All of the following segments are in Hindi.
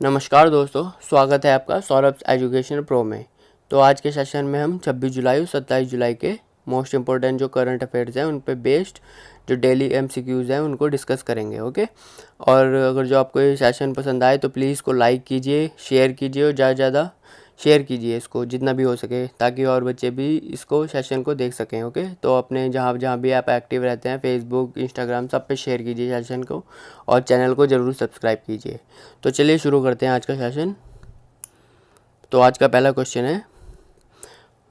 नमस्कार दोस्तों, स्वागत है आपका सौरभ एजुकेशन प्रो में। तो आज के सेशन में हम 26 जुलाई और 27 जुलाई के मोस्ट इम्पोर्टेंट जो करंट अफेयर्स हैं उन पे बेस्ड जो डेली एमसीक्यूज़ हैं उनको डिस्कस करेंगे। ओके, और अगर जो आपको ये सेशन पसंद आए तो प्लीज़ इसको लाइक कीजिए, शेयर कीजिए और ज़्यादा से ज़्यादा शेयर कीजिए इसको जितना भी हो सके, ताकि और बच्चे भी इसको सेशन को देख सकें। ओके, तो अपने जहाँ जहाँ भी आप एक्टिव रहते हैं, फेसबुक, इंस्टाग्राम, सब पे शेयर कीजिए सेशन को, और चैनल को ज़रूर सब्सक्राइब कीजिए। तो चलिए शुरू करते हैं आज का सेशन। तो आज का पहला क्वेश्चन है,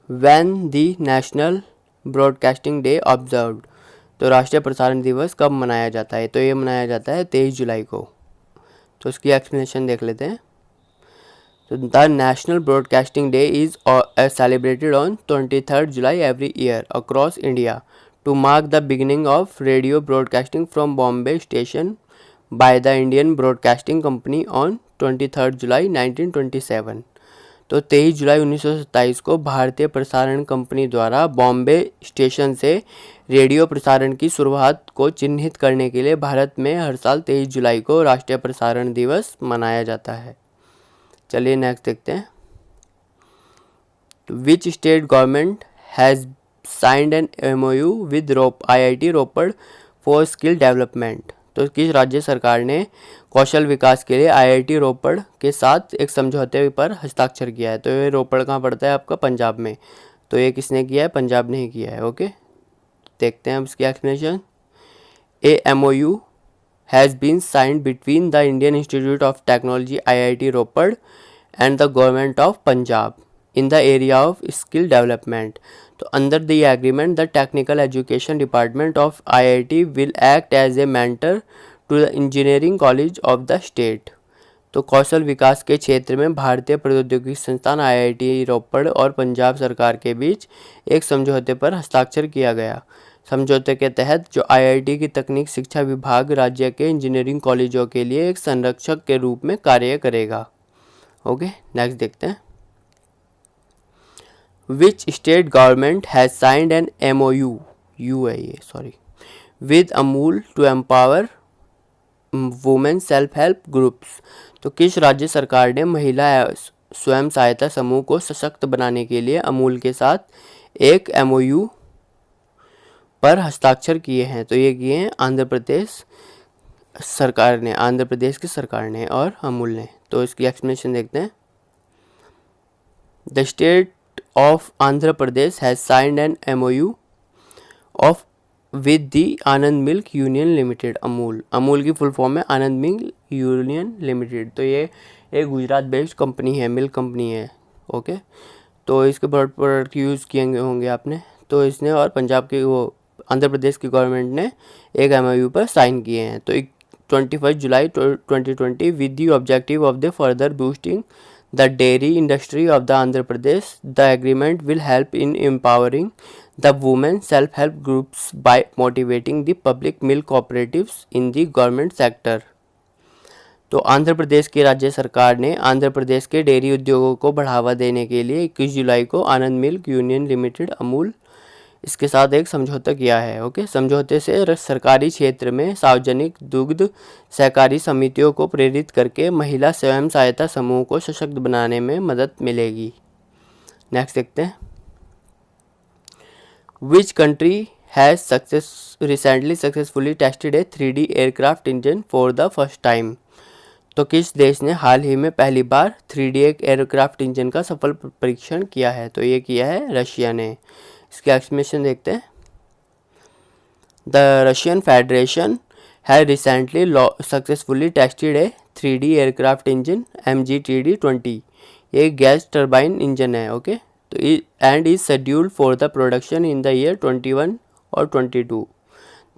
when the national broadcasting day observed. तो राष्ट्रीय प्रसारण दिवस कब मनाया जाता है? तो ये मनाया जाता है 23 जुलाई को। तो इसकी एक्सप्लेनेशन देख लेते हैं। So the National Broadcasting Day is celebrated on 23rd July every year across India to mark the beginning of radio broadcasting from Bombay station by the Indian Broadcasting Company on 23rd July 1927। तो 23 जुलाई 1927 को भारतीय प्रसारण कंपनी द्वारा बॉम्बे स्टेशन से रेडियो प्रसारण की शुरुआत को चिन्हित करने के लिए भारत में हर साल 23 जुलाई को राष्ट्रीय प्रसारण दिवस मनाया जाता है। चलिए नेक्स्ट देखते हैं। Which state government has signed an MOU with IIT Ropar for skill development. तो किस राज्य सरकार ने कौशल विकास के लिए IIT रोपड़ के साथ एक समझौते पर हस्ताक्षर किया है? तो ये रोपड़ कहाँ पड़ता है आपका? पंजाब में। तो ये किसने किया है? पंजाब ने ही किया है। ओके, देखते हैं अब इसकी explanation. A MOU has been signed between the Indian Institute of Technology IIT Ropar and the Government of Punjab in the area of skill development. So under the agreement, the Technical Education Department of IIT will act as a mentor to the Engineering College of the state. तो कौशल विकास के क्षेत्र में भारतीय प्रौद्योगिकी संस्थान IIT रोपड़ और पंजाब सरकार के बीच एक समझौते पर हस्ताक्षर किया गया। समझौते के तहत जो IIT की तकनीक शिक्षा विभाग राज्य के इंजीनियरिंग कॉलेजों के लिए एक संरक्षक के रूप में कार्य करेगा। ओके, नेक्स्ट देखते हैं। Which state government has signed an MOU with Amul to empower women self help groups. तो किस राज्य सरकार ने महिला स्वयं सहायता समूह को सशक्त बनाने के लिए अमूल के साथ एक MOU पर हस्ताक्षर किए हैं? तो ये किए हैं आंध्र प्रदेश सरकार ने, आंध्र प्रदेश की सरकार ने और अमूल ने। तो इसकी एक्सप्लेनेशन देखते हैं। The state of Andhra Pradesh has signed an MOU of with the Anand milk union limited. Amul की फुल फॉर्म है आनंद मिल्क यूनियन लिमिटेड। तो ये एक गुजरात बेस्ड कंपनी है, मिल्क कंपनी है। ओके, तो इसके प्रोडक्ट यूज़ किए होंगे आपने। तो इसने और पंजाब की आंध्र प्रदेश की गवर्नमेंट ने एक MOU पर साइन किए हैं। तो 21 जुलाई 2020 with the objective of the further boosting the dairy industry of the Andhra Pradesh, the agreement will help in empowering the women self help groups bye motivating the public milk cooperatives in the government sector. तो आंध्र प्रदेश की राज्य सरकार ने आंध्र प्रदेश के डेयरी उद्योगों को बढ़ावा देने के लिए 21 जुलाई को आनंद मिल्क यूनियन लिमिटेड अमूल इसके साथ एक समझौता किया है। ओके, समझौते से सरकारी क्षेत्र में सार्वजनिक दुग्ध सहकारी समितियों को प्रेरित करके महिला स्वयं सहायता समूह को सशक्त बनाने में मदद मिलेगी। नेक्स्ट देखते हैं। Which country has recently successfully tested a 3D aircraft engine for the first time. तो किस देश ने हाल ही में पहली बार 3D एयरक्राफ्ट इंजन का सफल परीक्षण किया है? तो ये किया है रशिया ने। इसकी एक्सप्लेनेशन देखते हैं। The Russian Federation has recently successfully tested a 3D aircraft engine MGTD-20। ये गैस टर्बाइन इंजन है। ओके, तो and is scheduled for the production in the year 21 और 22।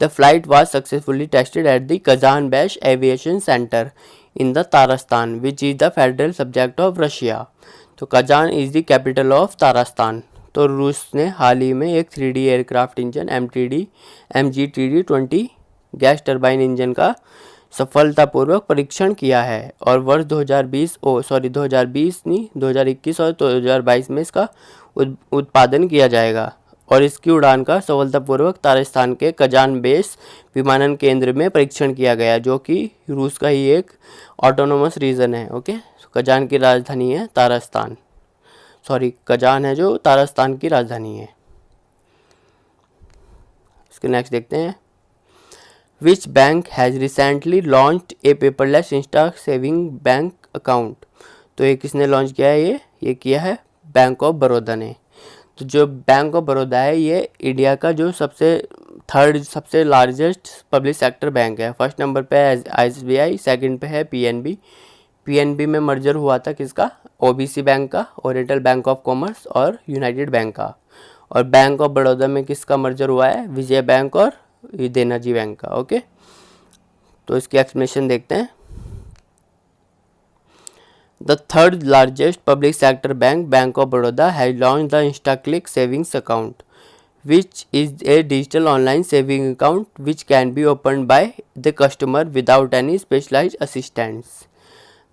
The flight was successfully tested at the Kazan base aviation centre in the Tatarstan which is the federal subject of Russia. तो Kazan is the capital of Tatarstan. तो रूस ने हाल ही में एक 3D aircraft engine MGTD-20 gas turbine engine का सफलतापूर्वक परीक्षण किया है और वर्ष 2021 और 2022 में इसका उत्पादन किया जाएगा। और इसकी उड़ान का सफलतापूर्वक तारिस्तान के कजान बेस विमानन केंद्र में परीक्षण किया गया, जो कि रूस का ही एक ऑटोनोमस रीजन है। ओके, कजान की राजधानी है तारिस्तान, सॉरी कजान है जो तारिस्तान की राजधानी है। इसके नेक्स्ट देखते हैं, which bank has recently launched A paperless Insta saving bank account. तो ये किसने लॉन्च किया है? ये किया है बैंक ऑफ बड़ौदा ने। तो जो बैंक ऑफ बड़ौदा है ये इंडिया का जो थर्ड सबसे लार्जेस्ट पब्लिक सेक्टर बैंक है। फर्स्ट नंबर पे है SBI, सेकंड पे है PNB। PNB में मर्जर हुआ था किसका? OBC बैंक का, ओरिएंटल बैंक ऑफ कॉमर्स और यूनाइटेड बैंक का। और बैंक ऑफ बड़ौदा में किसका मर्जर हुआ है? विजय बैंक और देनाजी बैंक का। ओके, तो इसकी एक्सप्लेनेशन देखते हैं। The third largest public sector bank, Bank of Baroda, has launched the InstaClick savings account, which is a digital online saving account which can be opened by the customer without any specialized assistance.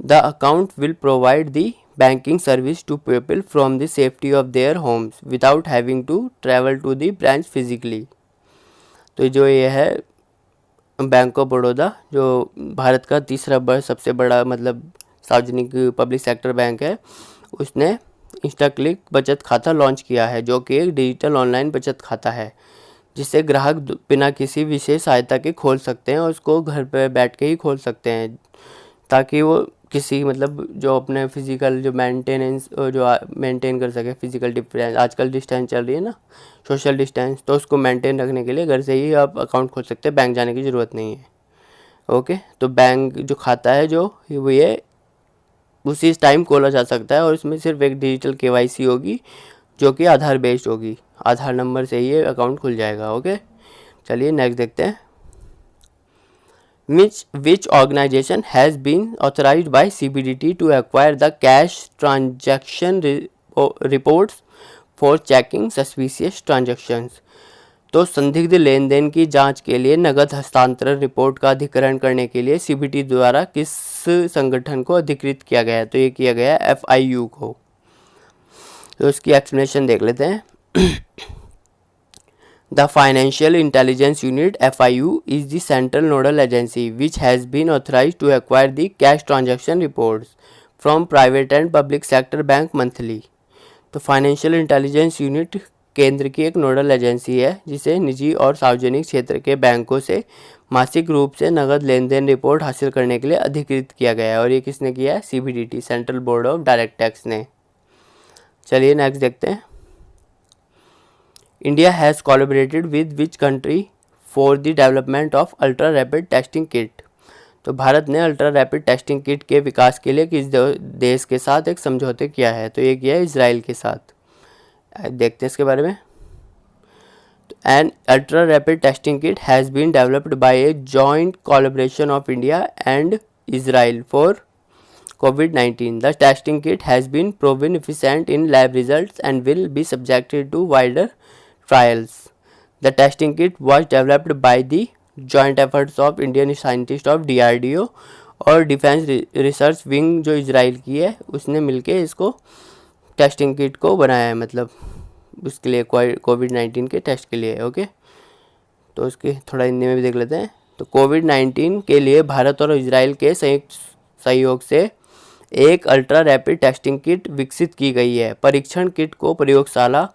The account will provide the banking service to people from the safety of their homes without having to travel to the branch physically. तो जो ये है बैंक ऑफ बड़ौदा, जो भारत का तीसरा सबसे बड़ा मतलब सार्वजनिक पब्लिक सेक्टर बैंक है, उसने इंस्टाक्लिक बचत खाता लॉन्च किया है, जो कि एक डिजिटल ऑनलाइन बचत खाता है जिसे ग्राहक बिना किसी विशेष सहायता के खोल सकते हैं और उसको घर पे बैठ के ही खोल सकते हैं, ताकि वो किसी मतलब जो अपने फिजिकल जो मेंटेनेंस जो मेंटेन कर सके, फिजिकल डिस्टेंस, आजकल डिस्टेंस चल रही है ना, सोशल डिस्टेंस, तो उसको मेंटेन रखने के लिए घर से ही आप अकाउंट खोल सकते हैं, बैंक जाने की ज़रूरत नहीं है। ओके, तो बैंक जो खाता है जो वो ये उसी टाइम खोला जा सकता है और इसमें सिर्फ एक डिजिटल KYC होगी जो कि आधार बेस्ड होगी, आधार नंबर से ये अकाउंट खुल जाएगा। ओके, चलिए नेक्स्ट देखते हैं। Which organization has been authorized by CBDT to acquire the cash transaction reports for checking suspicious transactions। तो संदिग्ध लेन देन की जांच के लिए नगद हस्तांतरण रिपोर्ट का अधिग्रहण करने के लिए CBDT द्वारा किस संगठन को अधिकृत किया गया है? तो ये किया गया है FIU को। तो इसकी एक्सप्लेनेशन देख लेते हैं। The Financial Intelligence Unit (FIU) is the central nodal agency which has been authorized to acquire the cash transaction reports from private and public sector bank monthly। तो फाइनेंशियल इंटेलिजेंस यूनिट केंद्र की एक नोडल एजेंसी है जिसे निजी और सार्वजनिक क्षेत्र के बैंकों से मासिक रूप से नगद लेन देन रिपोर्ट हासिल करने के लिए अधिकृत किया गया है। और ये किसने किया है? CBDT, central board of direct tax ने। चलिए नेक्स्ट देखते हैं। India has collaborated with which country for the development of ultra rapid testing kit. तो भारत ने अल्ट्रा रैपिड टेस्टिंग किट के विकास के लिए किस देश के साथ एक समझौते किया है? तो ये किया है इजराइल के साथ। देखते हैं इसके बारे में। An ultra rapid testing kit has been developed by a joint collaboration of India and Israel for COVID-19. The testing kit has been proven efficient in lab results and will be subjected to wider trials. The testing kit was developed by the joint efforts of Indian scientists of DRDO और डिफेंस रिसर्च विंग जो इजराइल की है उसने मिलके इसको टेस्टिंग किट को बनाया है, मतलब उसके लिए COVID-19 के टेस्ट के लिए। ओके, तो उसके थोड़ा हिंदी में भी देख लेते हैं। तो COVID-19 के लिए भारत और इजराइल के संयुक्त सहयोग से एक अल्ट्रा रैपिड टेस्टिंग किट विकसित की गई है। परीक्षण किट को प्रयोगशाला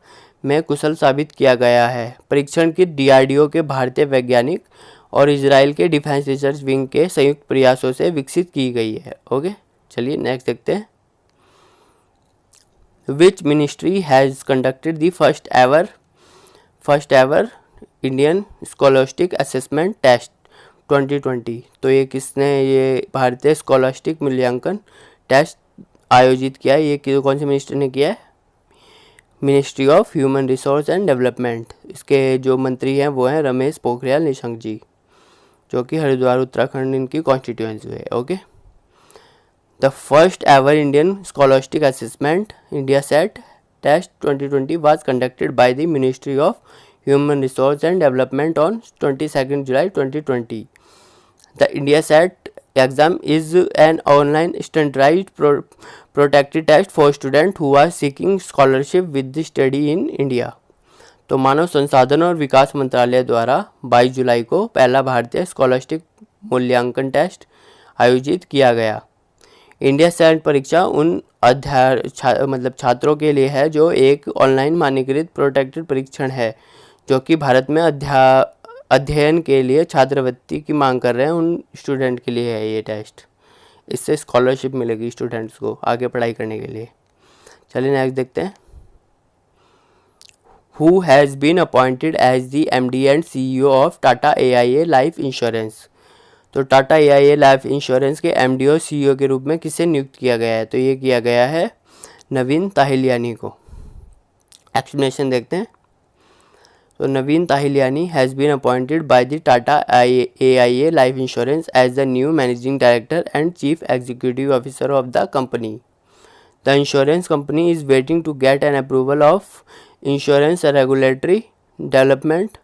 में कुशल साबित किया गया है। परीक्षण किट DRDO के भारतीय वैज्ञानिक और इजराइल के डिफेंस रिसर्च विंग के संयुक्त प्रयासों से विकसित की गई है। ओके, चलिए नेक्स्ट देखते हैं। Which ministry has conducted the first ever Indian scholastic assessment test 2020। तो ये किसने ये भारतीय स्कॉलस्टिक मूल्यांकन टेस्ट आयोजित किया है? ये कौन से मिनिस्टर ने किया है? Ministry of human resource and development. इसके जो मंत्री हैं वो हैं रमेश पोखरियाल निशंक जी, जो कि हरिद्वार उत्तराखंड इनकी कॉन्स्टिट्यूएंसी है। Okay, the first ever Indian scholastic assessment India set test 2020 was conducted by the Ministry of Human Resource and Development on 22nd July 2020. The IndiaSat exam is an online standardized protected test for students who are seeking scholarship with the study in India. तो मानव संसाधन और विकास मंत्रालय द्वारा 22 जुलाई को पहला भारतीय स्कॉलरशिप मूल्यांकन टेस्ट आयोजित किया गया। इंडिया सेट परीक्षा उन छात्रों के लिए है जो एक ऑनलाइन मानकीकृत प्रोटेक्टेड परीक्षण है, जो कि भारत में अध्ययन के लिए छात्रवृत्ति की मांग कर रहे हैं। उन स्टूडेंट के लिए है ये टेस्ट। इससे स्कॉलरशिप मिलेगी स्टूडेंट्स को आगे पढ़ाई करने के लिए। चलिए नेक्स्ट देखते हैं। Who has been appointed as the MD and CEO of Tata AIA Life Insurance? तो टाटा AIA लाइफ इंश्योरेंस के MD और CEO के रूप में किसे नियुक्त किया गया है? तो ये किया गया है नवीन ताहिलियानी को। एक्सप्लेनेशन देखते हैं। तो Naveen Tahiliani has been appointed by the Tata AIA life insurance as the new managing director and chief executive officer of the company. The insurance company is waiting to get an approval of Insurance Regulatory Development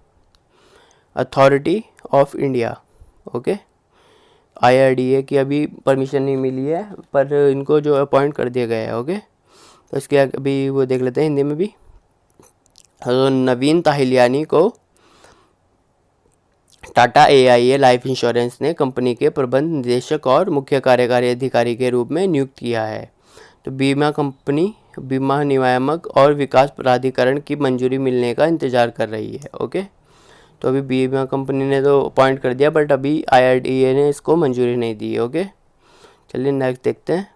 Authority of India, okay. IRDA की अभी परमिशन नहीं मिली है, पर इनको जो अपॉइंट कर दिया गया है, ओके। तो इसके अभी वो देख लेते हैं हिंदी में भी। तो नवीन ताहिलियानी को टाटा AIA लाइफ इंश्योरेंस ने कंपनी के प्रबंध निदेशक और मुख्य कार्यकारी अधिकारी के रूप में नियुक्त किया है। तो बीमा कंपनी बीमा नियामक और विकास प्राधिकरण की मंजूरी मिलने का इंतज़ार कर रही है, ओके। तो अभी बीमा कंपनी ने तो अपॉइंट कर दिया, बट अभी IRDA ने इसको मंजूरी नहीं दी, ओके। चलिए नेक्स्ट देखते हैं।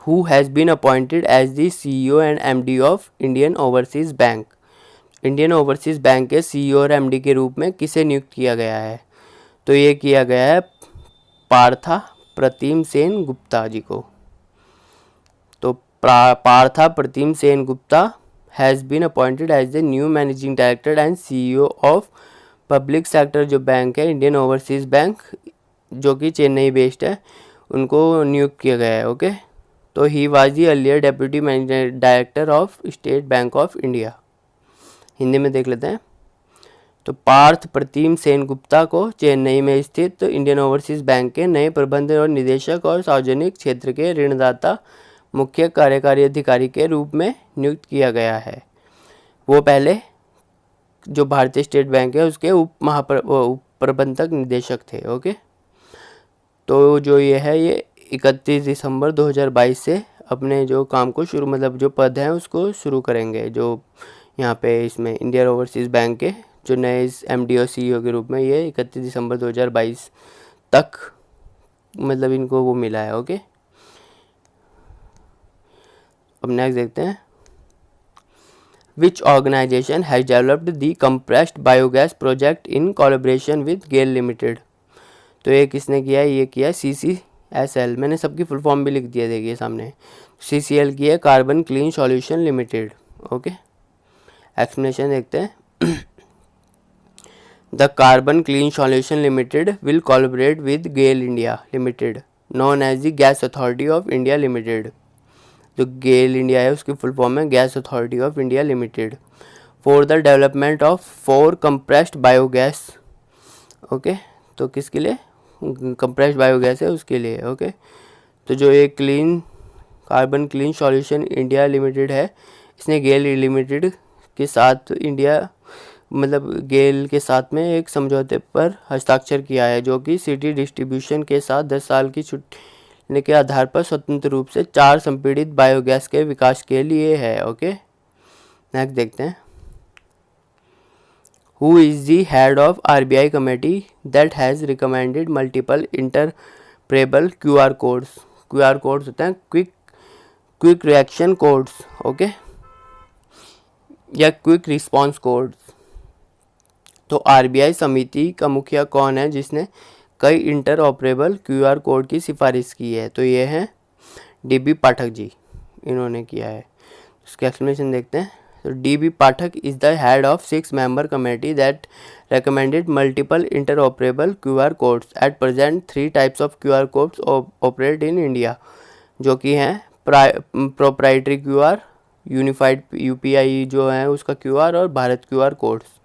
Who has been appointed as the CEO and MD of Indian Overseas Bank? Indian Overseas Bank के CEO और MD के रूप में किसे नियुक्त किया गया है? तो ये किया गया है पार्था प्रतिम सेन गुप्ता जी को। तो Partha Pratim Sen Gupta has been appointed as the new managing director and CEO of public sector जो बैंक है इंडियन ओवरसीज़ बैंक, जो कि चेन्नई बेस्ड है, उनको नियुक्त किया गया है, ओके। तो he was the earlier deputy managing director of state bank of India. Hindi में देख लेते हैं। तो पार्थ प्रतिम सेन गुप्ता को चेन्नई में स्थित इंडियन ओवरसीज़ बैंक के नए प्रबंध और निदेशक और सार्वजनिक क्षेत्र के ऋणदाता मुख्य कार्यकारी अधिकारी के रूप में नियुक्त किया गया है। वो पहले जो भारतीय स्टेट बैंक है उसके उप प्रबंधक निदेशक थे, ओके। तो जो ये है ये 31 दिसंबर 2022 से अपने जो काम को जो पद हैं उसको शुरू करेंगे, जो यहाँ पे इसमें इंडियन ओवरसीज़ बैंक के जो नए MD और CEO के रूप में ये 31 दिसंबर 2022 तक इनको वो मिला है, ओके। अब नेक्स्ट देखते हैं। Which organisation has developed the compressed biogas project in collaboration with GAIL limited? तो ये किसने किया है? ये किया है CCSL। मैंने सबकी फुल फॉर्म भी लिख दिया, देखिए सामने। CCL की है carbon clean solution limited, okay. Explanation देखते हैं। The Carbon Clean Solution Limited will collaborate with GAIL India Limited, known as the Gas Authority of India Limited. जो GAIL India है उसकी फुल फॉर्म है Gas Authority of India Limited, for the development of 4 compressed biogas, okay. तो किसके लिए compressed biogas है? उसके लिए, ओके। तो जो ये carbon clean solution India limited है, इसने गेल लिमिटेड के साथ गेल के साथ में एक समझौते पर हस्ताक्षर किया है, जो कि सिटी डिस्ट्रीब्यूशन के साथ 10 साल की छुट्टी के आधार पर स्वतंत्र रूप से 4 संपीड़ित बायोगैस के विकास के लिए है, ओके। नेक्स्ट देखते हैं। Who is the head of RBI committee that has recommended multiple interoperable QR codes? QR codes होते हैं क्विक रिएक्शन कोड्स, ओके, या क्विक रिस्पॉन्स कोड्स। तो RBI समिति का मुखिया कौन है जिसने कई इंटरऑपरेबल QR कोड की सिफारिश की है? तो ये हैं DB पाठक जी, इन्होंने किया है। इसका एक्सप्लेनेशन देखते हैं। तो DB Pathak is the head of 6 member committee that recommended multiple interoperable QR codes. At present 3 types of QR codes operate in India, जो कि हैं proprietary QR, यूनिफाइड UPI जो है उसका QR और भारत QR कोड्स।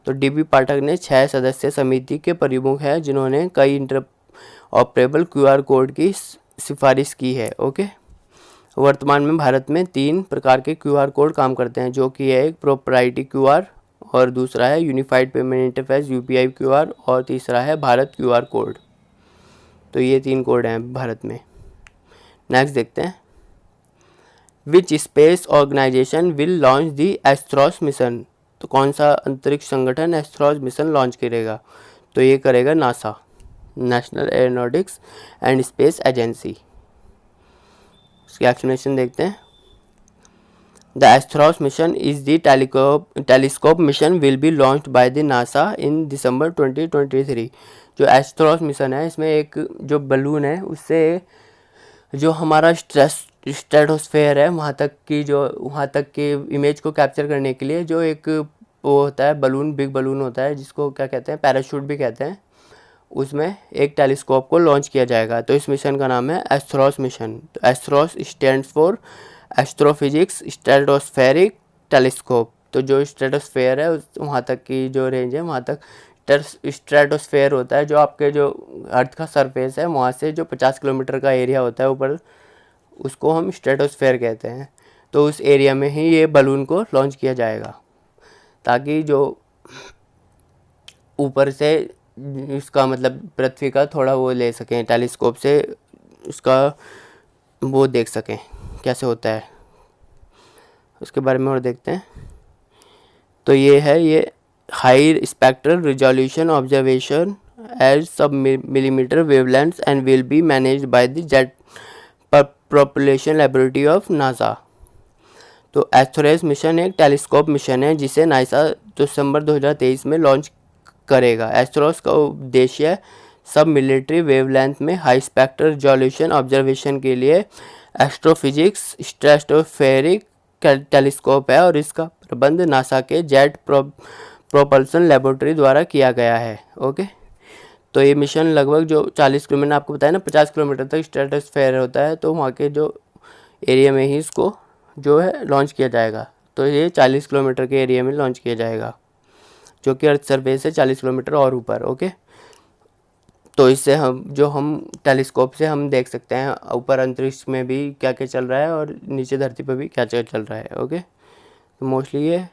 तो DB पाठक ने 6 सदस्य समिति के प्रमुख हैं जिन्होंने कई इंटरऑपरेबल QR कोड की सिफारिश की है, ओके। वर्तमान में भारत में 3 प्रकार के QR कोड काम करते हैं, जो कि है एक प्रोप्राइटरी QR और दूसरा है unified payment interface UPI QR और तीसरा है भारत QR कोड। तो ये 3 कोड हैं भारत में। नेक्स्ट देखते हैं, which space organisation will launch the Astros mission. तो कौन सा अंतरिक्ष संगठन एस्ट्रोस मिशन लॉन्च करेगा? तो ये करेगा NASA, National Aeronautics and Space Agency. इसकी एक्सप्लेनेशन देखते हैं। The ASTHROS mission is the telescope mission will be launched by the NASA in December 2023। जो एस्ट्रोस मिशन है, इसमें एक जो बलून है उससे जो हमारा स्ट्रेटोस्फेयर है वहाँ तक की इमेज को कैप्चर करने के लिए जो एक वो होता है बलून, बिग बलून होता है, जिसको क्या कहते हैं, पैराशूट भी कहते हैं, उसमें एक टेलीस्कोप को लॉन्च किया जाएगा। तो इस मिशन का नाम है एस्ट्रोस मिशन। तो Astros stands for astrophysics stratospheric telescope. तो जो स्ट्रेटोस्फेयर है वहाँ तक की जो रेंज है, वहाँ तक स्ट्रेटोस्फेयर होता है, जो आपके जो अर्थ का सरफेस है वहाँ से जो 50 किलोमीटर का एरिया होता है ऊपर, उसको हम स्ट्रेटोस्फेयर कहते हैं। तो उस एरिया में ही ये बलून को लॉन्च किया जाएगा, ताकि जो ऊपर से इसका मतलब पृथ्वी का थोड़ा वो ले सकें, टेलीस्कोप से उसका वो देख सकें कैसे होता है, उसके बारे में और देखते हैं। तो ये high spectral resolution observation as sub millimetre wavelengths and will be managed by the Jet Propulsion Laboratory of NASA. तो एस्ट्रोस मिशन एक टेलीस्कोप मिशन है जिसे नासा दिसंबर 2023 में लॉन्च करेगा। एस्ट्रोस का उद्देश्य सब मिलिट्री वेवलेंथ में हाई स्पेक्ट्रल रिजोल्यूशन ऑब्जर्वेशन के लिए एस्ट्रोफिजिक्स स्ट्रेटोस्फेरिक टेलीस्कोप है और इसका प्रबंध नासा के जेट प्रोपल्सन लेबोरेटरी द्वारा किया गया है। ओके, तो ये मिशन लगभग जो 40 किलोमीटर, मैंने आपको बताया ना 50 किलोमीटर तक स्ट्रेटोस्फेयर होता है, तो वहाँ के जो एरिया में ही इसको जो है लॉन्च किया जाएगा। तो ये 40 किलोमीटर के एरिया में लॉन्च किया जाएगा, जो कि अर्थ सरफेस से 40 किलोमीटर और ऊपर। ओके, तो इससे हम टेलीस्कोप से हम देख सकते हैं ऊपर अंतरिक्ष में भी क्या क्या चल रहा है और नीचे धरती पर भी क्या क्या चल रहा है। ओके, तो मोस्टली ये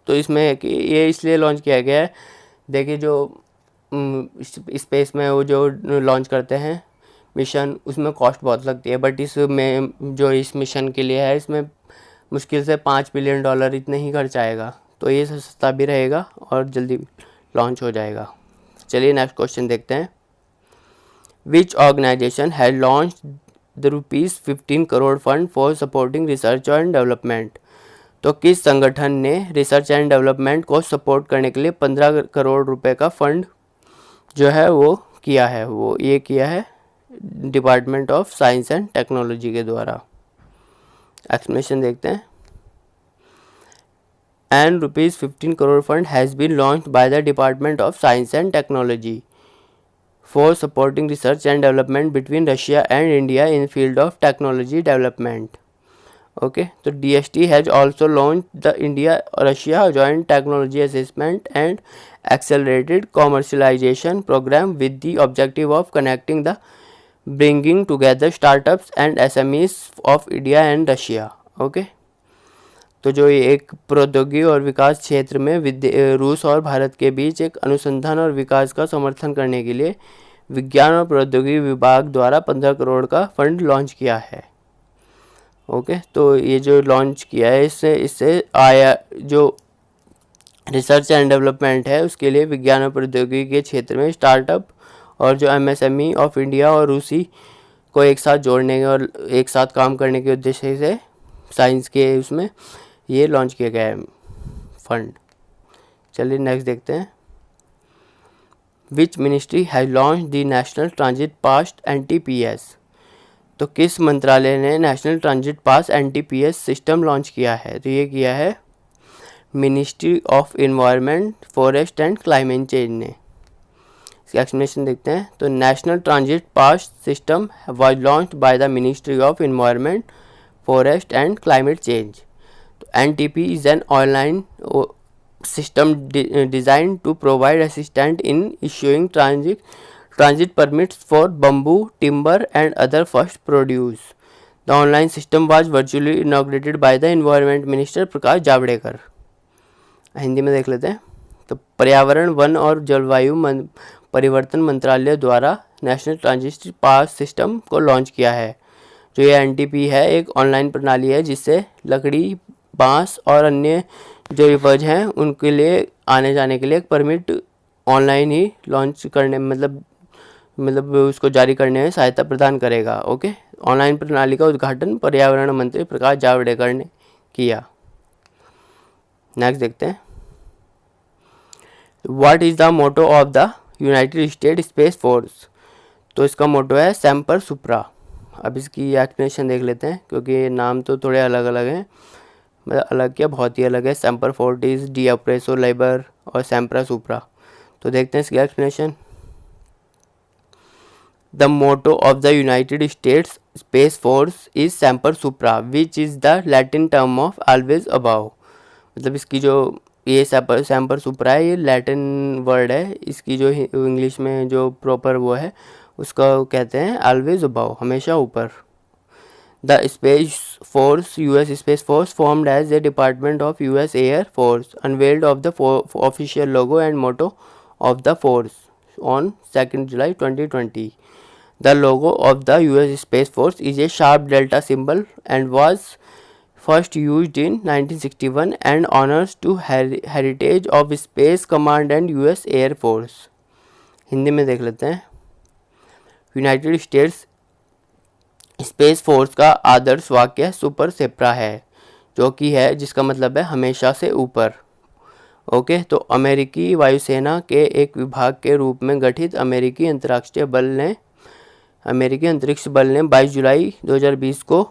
तो इसमें है कि ये इसलिए लॉन्च किया गया है। देखिए, जो स्पेस में वो जो लॉन्च करते हैं मिशन, उसमें कॉस्ट बहुत लगती है, बट इसमें जो इस मिशन के लिए है, इसमें मुश्किल से $5 बिलियन इतने ही खर्च आएगा। तो ये सस्ता भी रहेगा और जल्दी लॉन्च हो जाएगा। चलिए नेक्स्ट क्वेश्चन देखते हैं। Which organisation has launched the ₹15 crore fund for supporting research and development. तो किस संगठन ने रिसर्च एंड डेवलपमेंट को सपोर्ट करने के लिए 15 करोड़ रुपए का फंड जो है वो किया है? वो ये किया है department of science and technology के द्वारा। एक्सप्लेनेशन देखते हैं। And ₹15 crore fund has been launched by the department of science and technology for supporting research and development between Russia and India in field of technology development. Okay, तो DST has also launch the India Russia joint technology assessment and accelerated commercialization program with the objective of connecting the bringing together startups and SMEs of India and Russia. Okay, तो जो ये एक प्रौद्योगिकी और विकास क्षेत्र में रूस और भारत के बीच एक अनुसंधान और विकास का समर्थन करने के लिए विज्ञान और प्रौद्योगिकी विभाग द्वारा 15 करोड़ का फंड लॉन्च किया है। ओके, तो ये जो लॉन्च किया है इससे आया जो रिसर्च एंड डेवलपमेंट है उसके लिए विज्ञान और प्रौद्योगिकी के क्षेत्र में स्टार्टअप और जो MSME ऑफ इंडिया और रूसी को एक साथ जोड़ने और एक साथ काम करने के उद्देश्य से साइंस के उसमें ये लॉन्च किया गया है फंड। चलिए नेक्स्ट देखते हैं। Which ministry has launch the national transit pass NTPS। तो किस मंत्रालय ने national transit pass NTPS system launch किया है? तो ये किया है ministry of environment, forest and climate change ने। इसका एक्सप्लेनेशन देखते हैं। तो national transit pass system was launched by the ministry of environment, forest and climate change. तो NTP is an online system designed to provide assistant in issuing transit permits for bamboo, timber and other first produce. The online system was virtually inaugurated by the environment minister Prakash Javadekar. Hindi में देख लेते हैं। तो पर्यावरण, वन और जलवायु परिवर्तन मंत्रालय द्वारा नेशनल ट्रांजिट पास सिस्टम को लॉन्च किया है। जो ये एनटीपी है एक ऑनलाइन प्रणाली है जिससे लकड़ी, बांस और अन्य जो उपज हैं उनके लिए आने जाने के लिए एक परमिट ऑनलाइन ही लॉन्च करने मतलब उसको जारी करने में सहायता प्रदान करेगा। ओके, ऑनलाइन प्रणाली का उद्घाटन पर्यावरण मंत्री प्रकाश जावड़ेकर ने किया। नेक्स्ट देखते हैं। What is the motto of the United State space force. तो इसका मोटो है सेम्पर सुप्रा। अब इसकी एक्सप्लेनेशन देख लेते हैं क्योंकि नाम तो थोड़े अलग अलग हैं, मतलब अलग क्या, बहुत ही अलग है। Semper Fortis, De Oppresso Liber और सेम्परा सुप्रा। तो देखते हैं इसकी explanation. The motto of the United States Space Force is Semper Supra which is the Latin term of always above. मतलब इसकी जो ये सेम्पर सुप्रा है ये लैटिन वर्ड है। इसकी जो इंग्लिश में जो प्रॉपर वो है उसका कहते हैं ऑलवेज अबाव, हमेशा ऊपर। The space force, US space force formed as a department of US Air Force, unveiled of the official logo and motto of the force on 2nd July 2020. The logo of the US Space Force is a sharp delta symbol and was first used in 1961 and honors to heritage of Space Command and US Air Force. Hindi में देख लेते हैं। यूनाइटेड स्टेट्स स्पेस फोर्स का आदर्श वाक्य सुपर सेप्रा है, जो कि है जिसका मतलब है हमेशा से ऊपर। ओके, तो अमेरिकी वायुसेना के एक विभाग के रूप में गठित अमेरिकी अंतरिक्ष बल ने 22 जुलाई 2020 को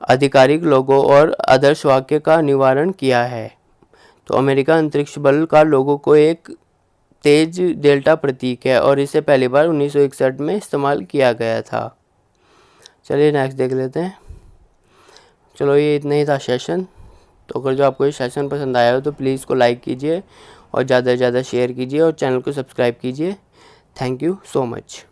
आधिकारिक लोगो और आदर्श वाक्य का निवारण किया है। तो अमेरिका अंतरिक्ष बल का लोगो को एक तेज डेल्टा प्रतीक है और इसे पहली बार 1961 में इस्तेमाल किया गया था। चलिए नेक्स्ट देख लेते हैं। चलो ये इतना ही था सेशन। तो अगर जो आपको ये सेशन पसंद आया हो तो प्लीज़ इसको लाइक कीजिए और ज़्यादा से ज़्यादा शेयर कीजिए और चैनल को सब्सक्राइब कीजिए। Thank you so much.